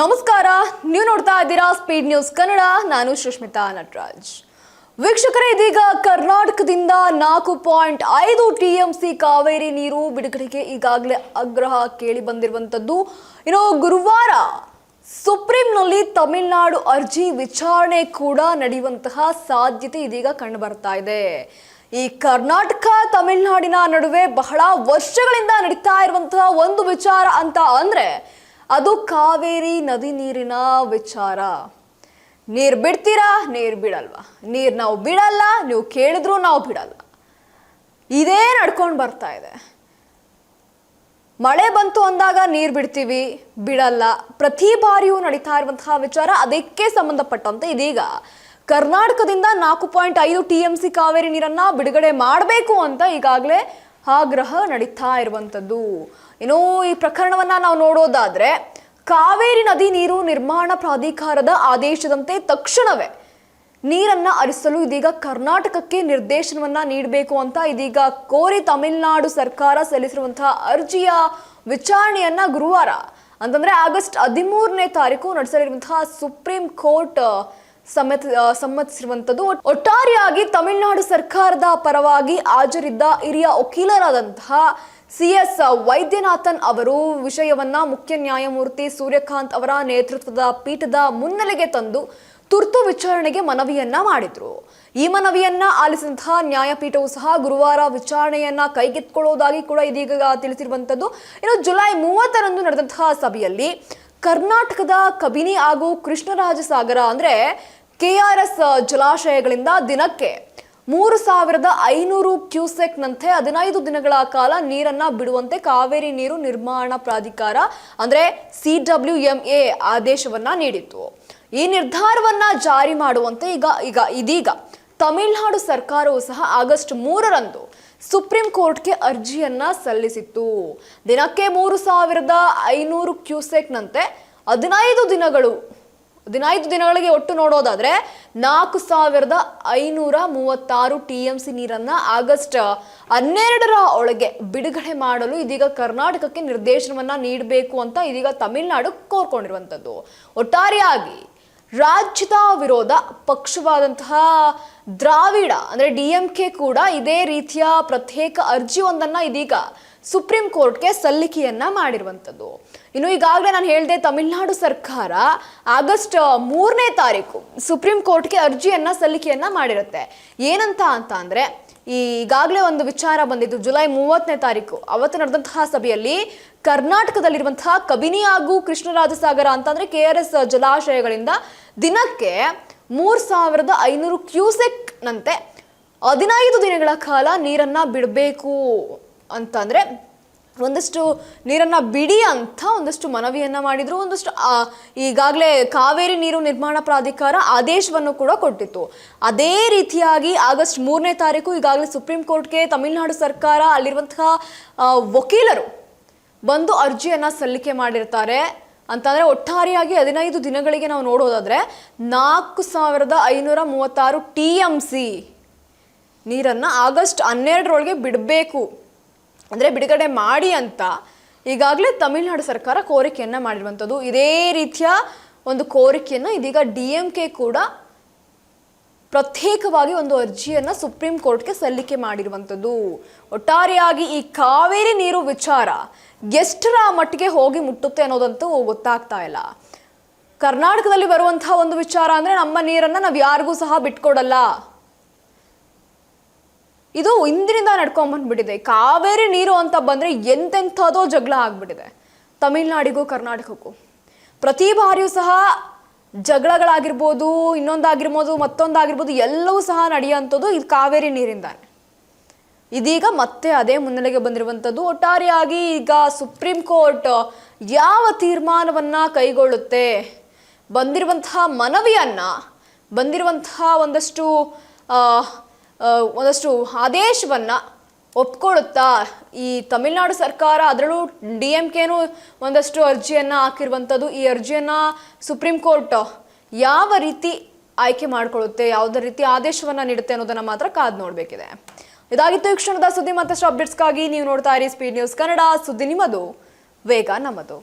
ನಮಸ್ಕಾರ, ನೀವು ನೋಡ್ತಾ ಇದ್ದೀರಾ ಸ್ಪೀಡ್ ನ್ಯೂಸ್ ಕನ್ನಡ. ನಾನು ಸುಷ್ಮಿತಾ ನಟರಾಜ್. ವೀಕ್ಷಕರೇ, ಇದೀಗ ಕರ್ನಾಟಕದಿಂದ 4.5 TMC ಕಾವೇರಿ ನೀರು ಬಿಡುಗಡೆಗೆ ಈಗಾಗಲೇ ಆಗ್ರಹ ಕೇಳಿ ಬಂದಿರುವಂತದ್ದು. ಇನ್ನು ಗುರುವಾರ ಸುಪ್ರೀಂನಲ್ಲಿ ತಮಿಳುನಾಡು ಅರ್ಜಿ ವಿಚಾರಣೆ ಕೂಡ ನಡೆಯುವಂತಹ ಸಾಧ್ಯತೆ ಇದೀಗ ಕಂಡು ಬರ್ತಾ ಇದೆ. ಈ ಕರ್ನಾಟಕ ತಮಿಳುನಾಡಿನ ನಡುವೆ ಬಹಳ ವರ್ಷಗಳಿಂದ ನಡೀತಾ ಇರುವಂತಹ ಒಂದು ವಿಚಾರ ಅಂತ ಅಂದ್ರೆ ಅದು ಕಾವೇರಿ ನದಿ ನೀರಿನ ವಿಚಾರ. ನೀರು ಬಿಡ್ತೀರಾ, ನೀರು ಬಿಡಲ್ವಾ? ನೀರು ನಾವು ಬಿಡಲ್ಲ, ನೀವು ಕೇಳಿದ್ರು ನಾವು ಬಿಡಲ್ಲ. ಇದೇ ನಡ್ಕೊಂಡು ಬರ್ತಾ ಇದೆ. ಮಳೆ ಬಂತು ಅಂದಾಗ ನೀರು ಬಿಡ್ತೀವಿ, ಬಿಡಲ್ಲ. ಪ್ರತಿ ಬಾರಿಯೂ ನಡೀತಾ ಇರುವಂತಹ ವಿಚಾರ. ಅದಕ್ಕೆ ಸಂಬಂಧಪಟ್ಟಂತೆ ಇದೀಗ ಕರ್ನಾಟಕದಿಂದ 4.5 TMC ಕಾವೇರಿ ನೀರನ್ನ ಬಿಡುಗಡೆ ಮಾಡಬೇಕು ಅಂತ ಈಗಾಗಲೇ ಆಗ್ರಹ ನಡೀತಾ ಇರುವಂತದ್ದು. ಇನ್ನು ಈ ಪ್ರಕರಣವನ್ನ ನಾವು ನೋಡೋದಾದ್ರೆ, ಕಾವೇರಿ ನದಿ ನೀರು ನಿರ್ಮಾಣ ಪ್ರಾಧಿಕಾರದ ಆದೇಶದಂತೆ ತಕ್ಷಣವೇ ನೀರನ್ನ ಹರಿಸಲು ಇದೀಗ ಕರ್ನಾಟಕಕ್ಕೆ ನಿರ್ದೇಶನವನ್ನ ನೀಡಬೇಕು ಅಂತ ಇದೀಗ ಕೋರಿ ತಮಿಳುನಾಡು ಸರ್ಕಾರ ಸಲ್ಲಿಸಿರುವಂತಹ ಅರ್ಜಿಯ ವಿಚಾರಣೆಯನ್ನ ಗುರುವಾರ ಅಂತಂದ್ರೆ ಆಗಸ್ಟ್ 13ನೇ ತಾರೀಕು ನಡೆಸಲಿರುವಂತಹ ಸುಪ್ರೀಂ ಕೋರ್ಟ್ ಸಮ್ಮತಿಸಿರುವಂತದ್ದು. ಒಟ್ಟಾರೆಯಾಗಿ ತಮಿಳುನಾಡು ಸರ್ಕಾರದ ಪರವಾಗಿ ಹಾಜರಿದ್ದ ಹಿರಿಯ ವಕೀಲರಾದಂತಹ CS ವೈದ್ಯನಾಥನ್ ಅವರು ವಿಷಯವನ್ನ ಮುಖ್ಯ ನ್ಯಾಯಮೂರ್ತಿ ಸೂರ್ಯಕಾಂತ್ ಅವರ ನೇತೃತ್ವದ ಪೀಠದ ಮುನ್ನೆಲೆಗೆ ತಂದು ತುರ್ತು ವಿಚಾರಣೆಗೆ ಮನವಿಯನ್ನ ಮಾಡಿದ್ರು. ಈ ಮನವಿಯನ್ನ ಆಲಿಸಿದಂತಹ ನ್ಯಾಯಪೀಠವು ಸಹ ಗುರುವಾರ ವಿಚಾರಣೆಯನ್ನ ಕೈಗೆತ್ತಿಕೊಳ್ಳುವುದಾಗಿ ಕೂಡ ಇದೀಗ ತಿಳಿಸಿರುವಂತದ್ದು. ಇನ್ನು ಜುಲೈ 30ರಂದು ನಡೆದಂತಹ ಸಭೆಯಲ್ಲಿ ಕರ್ನಾಟಕದ ಕಬಿನಿ ಹಾಗೂ ಕೃಷ್ಣರಾಜಸಾಗರ ಅಂದ್ರೆ KRS ಜಲಾಶಯಗಳಿಂದ ದಿನಕ್ಕೆ 3500 ಕ್ಯೂಸೆಕ್ನಂತೆ 15 ದಿನಗಳ ಕಾಲ ನೀರನ್ನ ಬಿಡುವಂತೆ ಕಾವೇರಿ ನೀರು ನಿರ್ಮಾಣ ಪ್ರಾಧಿಕಾರ ಅಂದ್ರೆ CWMA ಆದೇಶವನ್ನ ನೀಡಿತ್ತು. ಈ ನಿರ್ಧಾರವನ್ನ ಜಾರಿ ಮಾಡುವಂತೆ ಇದೀಗ ತಮಿಳುನಾಡು ಸರ್ಕಾರವು ಸಹ ಆಗಸ್ಟ್ 3ರಂದು ಸುಪ್ರೀಂ ಕೋರ್ಟ್ಗೆ ಅರ್ಜಿಯನ್ನ ಸಲ್ಲಿಸಿತ್ತು. ದಿನಕ್ಕೆ 3500 ಕ್ಯೂಸೆಕ್ನಂತೆ 15 ದಿನಗಳಿಗೆ ಒಟ್ಟು ನೋಡೋದಾದ್ರೆ 4536 TMC ನೀರನ್ನ ಆಗಸ್ಟ್ 12ರ ಒಳಗೆ ಬಿಡುಗಡೆ ಮಾಡಲು ಇದೀಗ ಕರ್ನಾಟಕಕ್ಕೆ ನಿರ್ದೇಶನವನ್ನ ನೀಡಬೇಕು ಅಂತ ಇದೀಗ ತಮಿಳುನಾಡು ಕೋರ್ಕೊಂಡಿರುವಂತದ್ದು. ಒಟ್ಟಾರೆಯಾಗಿ ರಾಜ್ಯದ ವಿರೋಧ ಪಕ್ಷವಾದಂತಹ ದ್ರಾವಿಡ ಅಂದ್ರೆ DMK ಕೂಡ ಇದೇ ರೀತಿಯ ಪ್ರತ್ಯೇಕ ಅರ್ಜಿಯೊಂದನ್ನ ಇದೀಗ ಸುಪ್ರೀಂ ಕೋರ್ಟ್ಗೆ ಸಲ್ಲಿಕೆಯನ್ನ ಮಾಡಿರುವಂತದ್ದು. ಇನ್ನು ಈಗಾಗಲೇ ನಾನು ಹೇಳಿದೆ, ತಮಿಳುನಾಡು ಸರ್ಕಾರ ಆಗಸ್ಟ್ 3ನೇ ತಾರೀಕು ಸುಪ್ರೀಂ ಕೋರ್ಟ್ಗೆ ಅರ್ಜಿಯನ್ನ ಸಲ್ಲಿಕೆಯನ್ನ ಮಾಡಿರುತ್ತೆ. ಏನಂತ ಅಂದ್ರೆ ಈಗಾಗಲೇ ಒಂದು ವಿಚಾರ ಬಂದಿದ್ದು ಜುಲೈ 30ನೇ ತಾರೀಕು ಅವತ್ತು ನಡೆದಂತಹ ಸಭೆಯಲ್ಲಿ ಕರ್ನಾಟಕದಲ್ಲಿರುವಂತಹ ಕಬಿನಿ ಹಾಗೂ ಕೃಷ್ಣರಾಜಸಾಗರ ಅಂತಂದ್ರೆ KRS ಜಲಾಶಯಗಳಿಂದ ದಿನಕ್ಕೆ 3500 ಕ್ಯೂಸೆಕ್ನಂತೆ 15 ದಿನಗಳ ಕಾಲ ನೀರನ್ನ ಬಿಡಬೇಕು ಅಂತಂದ್ರೆ ಒಂದಷ್ಟು ನೀರನ್ನ ಬಿಡಿ ಅಂತ ಒಂದಷ್ಟು ಮನವಿಯನ್ನ ಮಾಡಿದ್ರು. ಒಂದಷ್ಟು ಈಗಾಗಲೇ ಕಾವೇರಿ ನೀರು ನಿರ್ಮಾಣ ಪ್ರಾಧಿಕಾರ ಆದೇಶವನ್ನು ಕೂಡ ಕೊಟ್ಟಿತ್ತು. ಅದೇ ರೀತಿಯಾಗಿ ಆಗಸ್ಟ್ 3ನೇ ತಾರೀಕು ಈಗಾಗಲೇ ಸುಪ್ರೀಂ ಕೋರ್ಟ್ಗೆ ತಮಿಳುನಾಡು ಸರ್ಕಾರ ಅಲ್ಲಿರುವಂತಹ ವಕೀಲರು ಬಂದು ಅರ್ಜಿಯನ್ನ ಸಲ್ಲಿಕೆ ಮಾಡಿರ್ತಾರೆ. ಅಂತಂದ್ರೆ ಒಟ್ಟಾರೆಯಾಗಿ 15 ದಿನಗಳಿಗೆ ನಾವು ನೋಡೋದಾದ್ರೆ 4536 TMC ನೀರನ್ನ ಆಗಸ್ಟ್ 12ರೊಳಗೆ ಬಿಡಬೇಕು ಅಂದ್ರೆ ಬಿಡುಗಡೆ ಮಾಡಿ ಅಂತ ಈಗಾಗಲೇ ತಮಿಳುನಾಡು ಸರ್ಕಾರ ಕೋರಿಕೆಯನ್ನ ಮಾಡಿರುವಂಥದ್ದು. ಇದೇ ರೀತಿಯ ಒಂದು ಕೋರಿಕೆಯನ್ನ ಇದೀಗ DMK ಕೂಡ ಪ್ರತ್ಯೇಕವಾಗಿ ಒಂದು ಅರ್ಜಿಯನ್ನ ಸುಪ್ರೀಂ ಕೋರ್ಟ್ಗೆ ಸಲ್ಲಿಕೆ ಮಾಡಿರುವಂಥದ್ದು. ಒಟ್ಟಾರೆಯಾಗಿ ಈ ಕಾವೇರಿ ನೀರು ವಿಚಾರ ಎಷ್ಟರ ಮಟ್ಟಿಗೆ ಹೋಗಿ ಮುಟ್ಟುತ್ತೆ ಅನ್ನೋದಂತೂ ಗೊತ್ತಾಗ್ತಾ ಇಲ್ಲ. ಕರ್ನಾಟಕದಲ್ಲಿ ಬರುವಂತಹ ಒಂದು ವಿಚಾರ ಅಂದ್ರೆ ನಮ್ಮ ನೀರನ್ನ ನಾವು ಯಾರಿಗೂ ಸಹ ಬಿಟ್ಕೊಡಲ್ಲ, ಇದು ಇಂದಿನಿಂದ ನಡ್ಕೊಂಡ್ ಬಂದ್ಬಿಟ್ಟಿದೆ. ಕಾವೇರಿ ನೀರು ಅಂತ ಬಂದ್ರೆ ಎಂತೆಂಥದೋ ಜಗಳ ಆಗ್ಬಿಟ್ಟಿದೆ ತಮಿಳ್ನಾಡಿಗೂ ಕರ್ನಾಟಕಕ್ಕೂ. ಪ್ರತಿ ಬಾರಿಯೂ ಸಹ ಜಗಳಗಳಾಗಿರ್ಬೋದು, ಇನ್ನೊಂದಾಗಿರ್ಬೋದು, ಮತ್ತೊಂದಾಗಿರ್ಬೋದು, ಎಲ್ಲವೂ ಸಹ ನಡೆಯುವಂಥದ್ದು ಇದು ಕಾವೇರಿ ನೀರಿಂದಾನೆ. ಇದೀಗ ಮತ್ತೆ ಅದೇ ಮುನ್ನೆಲೆಗೆ ಬಂದಿರುವಂಥದ್ದು. ಒಟ್ಟಾರೆಯಾಗಿ ಈಗ ಸುಪ್ರೀಂ ಕೋರ್ಟ್ ಯಾವ ತೀರ್ಮಾನವನ್ನ ಕೈಗೊಳ್ಳುತ್ತೆ, ಬಂದಿರುವಂತಹ ಮನವಿಯನ್ನ, ಬಂದಿರುವಂತಹ ಒಂದಷ್ಟು ಆದೇಶವನ್ನ ಒಪ್ಕೊಳ್ಳುತ್ತಾ ಈ ತಮಿಳುನಾಡು ಸರ್ಕಾರ, ಅದರಲ್ಲೂ DMKನೂ ಒಂದಷ್ಟು ಅರ್ಜಿಯನ್ನ ಹಾಕಿರುವಂಥದ್ದು. ಈ ಅರ್ಜಿಯನ್ನ ಸುಪ್ರೀಂ ಕೋರ್ಟ್ ಯಾವ ರೀತಿ ಆಯ್ಕೆ ಮಾಡ್ಕೊಳ್ಳುತ್ತೆ, ಯಾವುದೇ ರೀತಿ ಆದೇಶವನ್ನ ನೀಡುತ್ತೆ ಅನ್ನೋದನ್ನ ಮಾತ್ರ ಕಾದು ನೋಡಬೇಕಿದೆ. ಇದಾಗಿತ್ತು ಈ ಕ್ಷಣದ ಸುದ್ದಿ. ಮತ್ತಷ್ಟು ಅಪ್ಡೇಟ್ಸ್ಗಾಗಿ ನೀವು ನೋಡ್ತಾ ಇರಿ ಸ್ಪೀಡ್ ನ್ಯೂಸ್ ಕನ್ನಡ. ಸುದ್ದಿ ನಿಮ್ಮದು, ವೇಗ ನಮ್ಮದು.